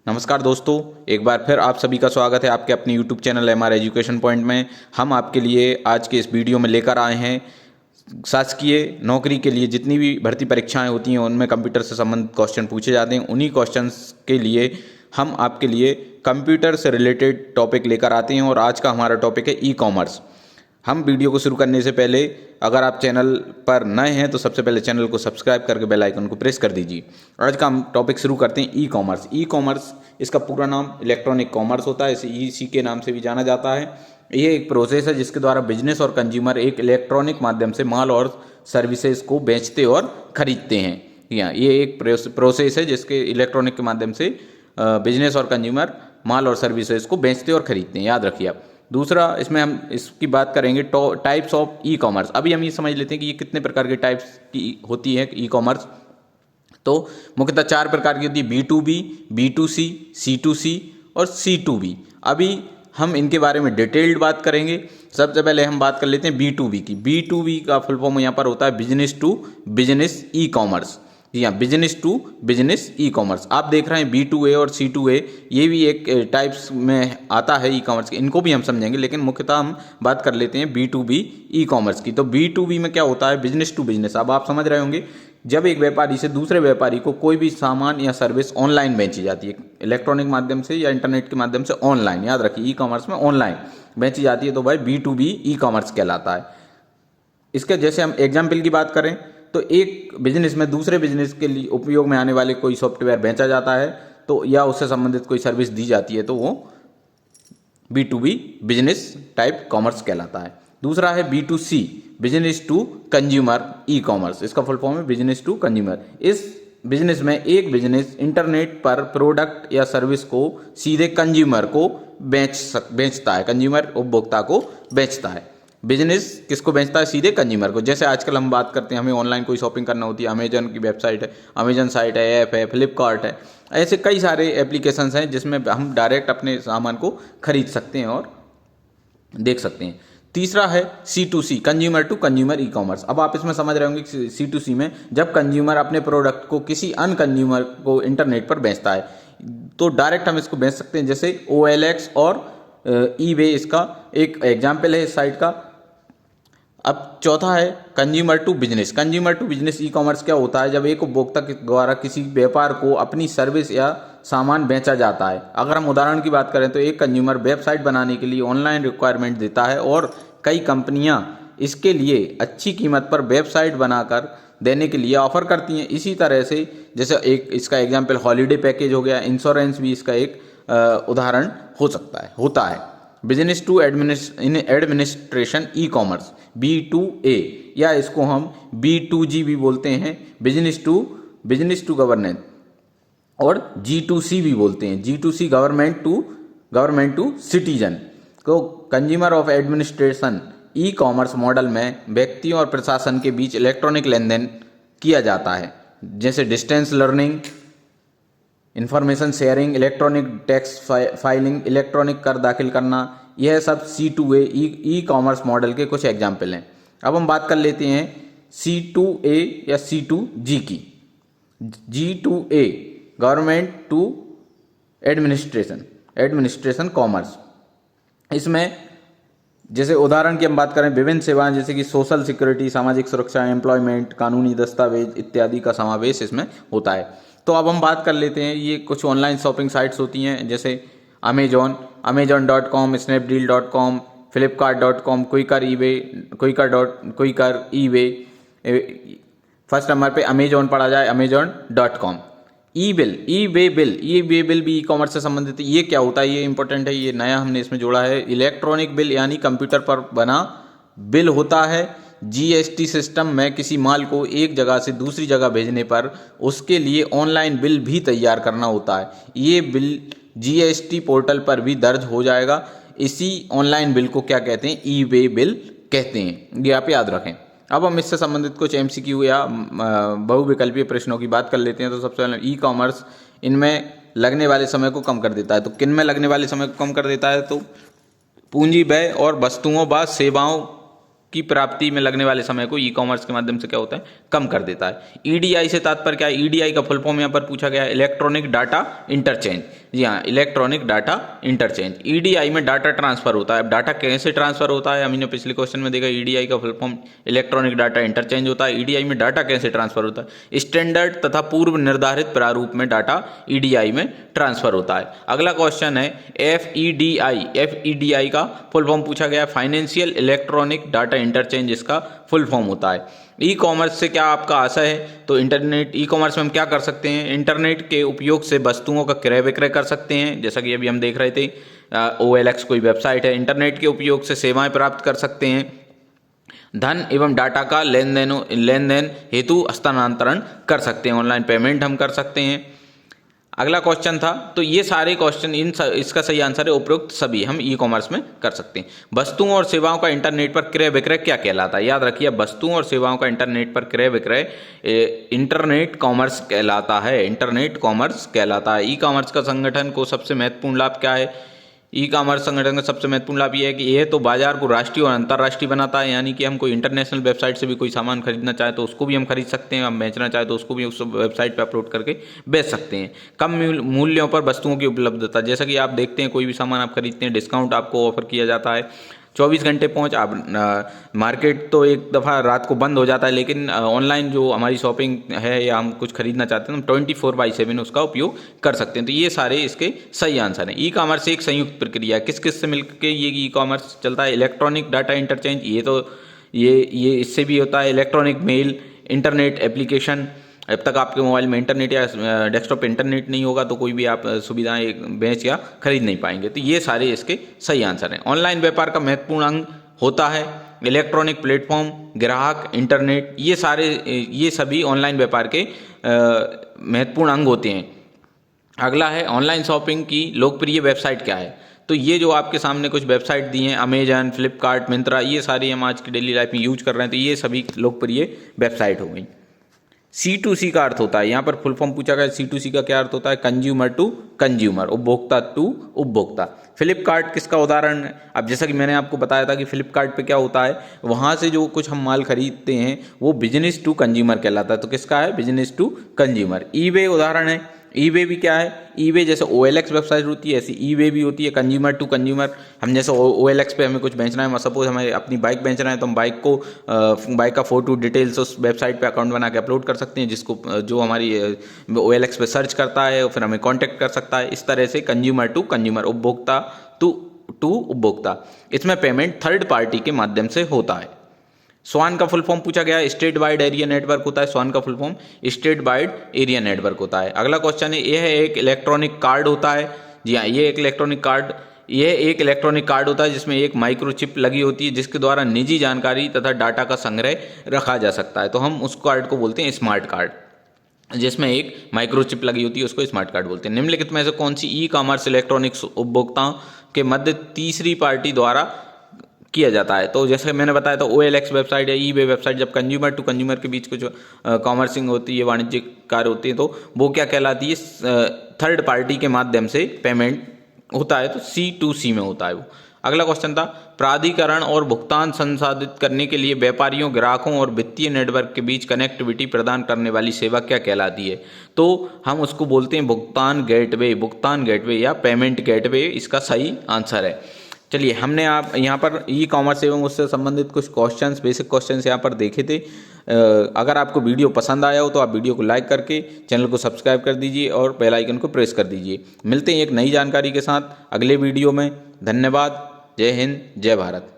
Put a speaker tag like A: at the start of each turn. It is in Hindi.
A: नमस्कार दोस्तों, एक बार फिर आप सभी का स्वागत है आपके अपने YouTube channel MR education point में। हम आपके लिए आज के इस वीडियो में लेकर आए हैं शासकीय नौकरी के लिए जितनी भी भर्ती परीक्षाएं होती हैं उनमें कंप्यूटर से संबंधित क्वेश्चन पूछे जाते हैं। उन्हीं क्वेश्चंस के लिए हम आपके लिए कंप्यूटर से रिलेटेड टॉपिक लेकर आते हैं और आज का हमारा टॉपिक है ई कॉमर्स। हम वीडियो को शुरू करने से पहले अगर आप चैनल पर नए हैं तो सबसे पहले चैनल को सब्सक्राइब करके बेल आइकन को प्रेस कर दीजिए। आज का हम टॉपिक शुरू करते हैं ई कॉमर्स। ई कॉमर्स इसका पूरा नाम इलेक्ट्रॉनिक कॉमर्स होता है, इसे ईसी के नाम से भी जाना जाता है। ये एक प्रोसेस है जिसके द्वारा बिजनेस और कंज्यूमर एक इलेक्ट्रॉनिक माध्यम से माल और सर्विसेज को बेचते और खरीदते हैं। ये एक प्रोसेस है जिसके इलेक्ट्रॉनिक के माध्यम से बिजनेस और कंज्यूमर माल और सर्विसेज को बेचते और खरीदते हैं, याद रखिए आप। दूसरा, इसमें हम इसकी बात करेंगे टाइप्स ऑफ ई कॉमर्स। अभी हम ये समझ लेते हैं कि ये कितने प्रकार के टाइप्स की होती है ई कॉमर्स। तो मुख्यतः 4 प्रकार की होती है: B2B, B2C, C2C और C2B। अभी हम इनके बारे में डिटेल्ड बात करेंगे। सबसे पहले हम बात कर लेते हैं B2B की। B2B का फुल फॉर्म यहाँ पर होता है business to business e commerce. जी हाँ, business to business e commerce. आप देख रहे हैं B2A और C2A, ये भी एक टाइप्स में आता है ई कॉमर्स के। इनको भी हम समझेंगे, लेकिन मुख्यतः हम बात कर लेते हैं B2B ई कॉमर्स की। तो B2B में क्या होता है? Business to business. अब आप समझ रहे होंगे, जब एक व्यापारी से दूसरे व्यापारी को कोई भी सामान या सर्विस ऑनलाइन बेची जाती है, इलेक्ट्रॉनिक माध्यम से या इंटरनेट के माध्यम से ऑनलाइन, याद रखिए ई कॉमर्स में ऑनलाइन बेची जाती है, तो भाई B2B ई कॉमर्स कहलाता है। इसके जैसे हम एग्जाम्पल की बात करें तो एक बिजनेस में दूसरे बिजनेस के लिए उपयोग में आने वाले कोई सॉफ्टवेयर बेचा जाता है तो या उससे संबंधित कोई सर्विस दी जाती है तो वो B2B बिजनेस टाइप कॉमर्स कहलाता है। दूसरा है B2C, business to consumer e commerce. इसका फुल फॉर्म है बिजनेस टू कंज्यूमर। इस बिजनेस में एक बिजनेस इंटरनेट पर प्रोडक्ट या सर्विस को सीधे कंज्यूमर को बेचता है, कंज्यूमर उपभोक्ता को बेचता है। बिजनेस किसको बेचता है? सीधे कंज्यूमर को। जैसे आजकल हम बात करते हैं, हमें ऑनलाइन कोई शॉपिंग करना होती है, अमेजन की वेबसाइट है, अमेजन साइट है, ऐप है, फ्लिपकार्ट है, ऐसे कई सारे एप्लीकेशंस हैं जिसमें हम डायरेक्ट अपने सामान को खरीद सकते हैं और देख सकते हैं। तीसरा है C2C, consumer to consumer e commerce. अब आप इसमें समझ रहे होंगे कि C2C में जब कंज्यूमर अपने प्रोडक्ट को किसी अन्य कंज्यूमर को इंटरनेट पर बेचता है तो डायरेक्ट हम इसको बेच सकते हैं, जैसे OLX और eBay इसका एक एग्जाम्पल है इस साइट का। अब चौथा है consumer to business. Consumer to business e commerce क्या होता है? जब एक उपभोक्ता के द्वारा किसी व्यापार को अपनी सर्विस या सामान बेचा जाता है। अगर हम उदाहरण की बात करें तो एक कंज्यूमर वेबसाइट बनाने के लिए ऑनलाइन रिक्वायरमेंट देता है और कई कंपनियां इसके लिए अच्छी कीमत पर वेबसाइट बनाकर देने के लिए ऑफर करती हैं। इसी तरह से जैसे एक इसका एग्जाम्पल हॉलीडे पैकेज हो गया, इंश्योरेंस भी इसका एक उदाहरण हो सकता है, होता है। Business to administration e commerce B2A, या इसको हम B2G भी बोलते हैं, बिजनेस टू गवर्नेंस, और G2C भी बोलते हैं, G2C गवर्नमेंट टू सिटीजन। तो consumer of administration e commerce model में व्यक्तियों और प्रशासन के बीच इलेक्ट्रॉनिक लेन देन किया जाता है, जैसे distance learning, information sharing, electronic tax filing, electronic कर दाखिल करना। यह सब C2A ई कॉमर्स मॉडल के कुछ एग्जाम्पल हैं। अब हम बात कर लेते हैं C2A या C2G की। G2A government to administration commerce. इसमें जैसे उदाहरण की हम बात करें, विभिन्न सेवाएं जैसे कि सोशल सिक्योरिटी, सामाजिक सुरक्षा, एम्प्लॉयमेंट, कानूनी दस्तावेज इत्यादि का समावेश इसमें होता है। तो अब हम बात कर लेते हैं, ये कुछ ऑनलाइन शॉपिंग साइट्स होती हैं जैसे अमेजॉन.com, स्नैपडील.com, फ्लिपकार्ट.com, क्विकर ईबे। फर्स्ट नंबर पे अमेजॉन पढ़ा जाए, अमेजॉन.com। ईबे बिल भी ई कॉमर्स से संबंधित है। ये क्या होता है? ये इंपॉर्टेंट है, ये नया हमने इसमें जोड़ा है। इलेक्ट्रॉनिक बिल यानी कंप्यूटर पर बना बिल होता है। GST सिस्टम में किसी माल को एक जगह से दूसरी जगह भेजने पर उसके लिए ऑनलाइन बिल भी तैयार करना होता है। ये बिल GST पोर्टल पर भी दर्ज हो जाएगा। इसी ऑनलाइन बिल को क्या कहते हैं? ई-वे बिल कहते हैं। ये आप याद रखें। अब हम इससे संबंधित कुछ MCQ या बहुविकल्पीय प्रश्नों की बात कर लेते हैं। तो सबसे पहले ई कॉमर्स इनमें लगने वाले समय को कम कर देता है। तो किन में लगने वाले समय को कम कर देता है? तो पूंजी व्यय और वस्तुओं व सेवाओं की प्राप्ति में लगने वाले समय को ई कॉमर्स के माध्यम से क्या होता है, कम कर देता है। ईडीआई से तात्पर्य क्या है? ईडीआई का फुल फॉर्म यहाँ पर पूछा गया है, इलेक्ट्रॉनिक डाटा इंटरचेंज। जी हाँ, इलेक्ट्रॉनिक डाटा इंटरचेंज। ईडीआई में डाटा ट्रांसफर होता है। अब डाटा कैसे ट्रांसफर होता है, हमने पिछले क्वेश्चन में देखा, ईडीआई का full form electronic data interchange होता है। ईडीआई में डाटा कैसे ट्रांसफर होता है? स्टैंडर्ड तथा पूर्व निर्धारित प्रारूप में डाटा ईडीआई में ट्रांसफर होता है। अगला क्वेश्चन है एफईडीआई। एफईडीआई का फुल फॉर्म पूछा गया, फाइनेंशियल इलेक्ट्रॉनिक डाटा इंटरचेंज इसका फुल फॉर्म होता है। ई कॉमर्स से क्या आपका आशय है? तो इंटरनेट, ई कॉमर्स में हम क्या कर सकते हैं? इंटरनेट के उपयोग से वस्तुओं का क्रय विक्रय कर सकते हैं, जैसा कि अभी हम देख रहे थे। OLX कोई वेबसाइट है। इंटरनेट के उपयोग से सेवाएं प्राप्त कर सकते हैं। धन एवं डाटा का लेन देन हेतु हस्तांतरण कर सकते हैं। ऑनलाइन पेमेंट हम कर सकते हैं। अगला क्वेश्चन था, तो ये सारे क्वेश्चन, इसका सही आंसर है उपरोक्त सभी हम ई कॉमर्स में कर सकते हैं। वस्तुओं और सेवाओं का इंटरनेट पर क्रय विक्रय क्या कहलाता है? याद रखिए, वस्तुओं और सेवाओं का इंटरनेट पर क्रय विक्रय इंटरनेट कॉमर्स कहलाता है। इंटरनेट कॉमर्स कहलाता है। ई कॉमर्स का संगठन को सबसे महत्वपूर्ण लाभ क्या है? ई कॉमर्स संगठन का सबसे महत्वपूर्ण लाभ यह है कि यह तो बाजार को राष्ट्रीय और अंतर्राष्ट्रीय बनाता है, यानी कि हम कोई इंटरनेशनल वेबसाइट से भी कोई सामान खरीदना चाहे तो उसको भी हम खरीद सकते हैं, हम बेचना चाहे तो उसको भी उस वेबसाइट पे अपलोड करके बेच सकते हैं। कम मूल्यों पर वस्तुओं की उपलब्धता, जैसा कि आप देखते हैं कोई भी सामान आप खरीदते हैं, डिस्काउंट आपको ऑफर किया जाता है। 24 घंटे पहुंच। आप मार्केट तो एक दफ़ा रात को बंद हो जाता है, लेकिन ऑनलाइन जो हमारी शॉपिंग है या हम कुछ खरीदना चाहते हैं तो हम 24/7 उसका उपयोग कर सकते हैं। तो ये सारे इसके सही आंसर हैं। ई कॉमर्स एक संयुक्त प्रक्रिया है। किस किस से मिलकर ये ई कॉमर्स चलता है? इलेक्ट्रॉनिक डाटा इंटरचेंज, ये तो ये इससे भी होता है। इलेक्ट्रॉनिक मेल, इंटरनेट एप्लीकेशन, अब तक आपके मोबाइल में इंटरनेट या डेस्कटॉप इंटरनेट नहीं होगा तो कोई भी आप सुविधाएं बेच या खरीद नहीं पाएंगे। तो ये सारे इसके सही आंसर हैं। ऑनलाइन व्यापार का महत्वपूर्ण अंग होता है इलेक्ट्रॉनिक प्लेटफॉर्म, ग्राहक, इंटरनेट, ये सभी ऑनलाइन व्यापार के महत्वपूर्ण अंग होते हैं। अगला है ऑनलाइन शॉपिंग की लोकप्रिय वेबसाइट क्या है? तो ये जो आपके सामने कुछ वेबसाइट दी हैं, अमेजन, फ्लिपकार्ट, मिंत्रा, ये सारी हम आज की डेली लाइफ में यूज कर रहे हैं। तो ये सभी लोकप्रिय वेबसाइट हो गई। C2C का अर्थ होता है, यहाँ पर फुल फॉर्म पूछा गया, C2C का क्या अर्थ होता है? कंज्यूमर टू कंज्यूमर, उपभोक्ता टू उपभोक्ता। फ्लिपकार्ट किसका उदाहरण है? अब जैसा कि मैंने आपको बताया था कि फ्लिपकार्ट पे क्या होता है, वहाँ से जो कुछ हम माल खरीदते हैं वो बिजनेस टू कंज्यूमर कहलाता है। तो किसका है? Business to consumer. ईबे उदाहरण है। ईबे भी क्या है? ईबे जैसे OLX वेबसाइट होती है ऐसी ईबे भी होती है, कंज्यूमर टू कंज्यूमर। हम जैसे OLX पे हमें कुछ बेचना है, सपोज हमें अपनी बाइक बेचना है तो हम बाइक का फोटो डिटेल्स उस वेबसाइट पे अकाउंट बना के अपलोड कर सकते हैं, जिसको जो हमारी OLX पे सर्च करता है और फिर हमें कॉन्टैक्ट कर सकता है। इस तरह से कंज्यूमर टू कंज्यूमर, उपभोक्ता टू उपभोक्ता। इसमें पेमेंट थर्ड पार्टी के माध्यम से होता है। स्वान का फुल फॉर्म पूछा गया है, स्टेट वाइड एरिया नेटवर्क होता है। स्वान का full form state wide area network होता है। अगला क्वेश्चन है, यह एक इलेक्ट्रॉनिक कार्ड होता है। जी हाँ, यह एक इलेक्ट्रॉनिक कार्ड होता है जिसमें एक माइक्रोचिप लगी होती है, जिसके द्वारा निजी जानकारी तथा डाटा का संग्रह रखा जा सकता है। तो हम उस कार्ड को बोलते हैं स्मार्ट कार्ड, जिसमें एक माइक्रोचिप लगी होती है, उसको स्मार्ट कार्ड बोलते हैं। निम्नलिखित में से कौन सी ई कॉमर्स इलेक्ट्रॉनिक्स उपभोक्ताओं के मध्य तीसरी पार्टी द्वारा किया जाता है? तो जैसे मैंने बताया था OLX वेबसाइट या ईबे वेबसाइट, जब कंज्यूमर टू कंज्यूमर के बीच कुछ कॉमर्सिंग होती है, वाणिज्यिक कार्य होती है, तो वो क्या कहलाती है? थर्ड पार्टी के माध्यम से पेमेंट होता है, तो C2C में होता है वो। अगला क्वेश्चन था, प्राधिकरण और भुगतान संसाधित करने के लिए व्यापारियों, ग्राहकों और वित्तीय नेटवर्क के बीच कनेक्टिविटी प्रदान करने वाली सेवा क्या कहलाती है? तो हम उसको बोलते हैं भुगतान गेटवे या पेमेंट गेटवे इसका सही आंसर है। चलिए, हमने आप यहाँ पर ई कॉमर्स एवं उससे संबंधित कुछ क्वेश्चंस, बेसिक क्वेश्चंस यहाँ पर देखे थे। अगर आपको वीडियो पसंद आया हो तो आप वीडियो को लाइक करके चैनल को सब्सक्राइब कर दीजिए और बेल आइकन को प्रेस कर दीजिए। मिलते हैं एक नई जानकारी के साथ अगले वीडियो में। धन्यवाद। जय हिंद, जय भारत।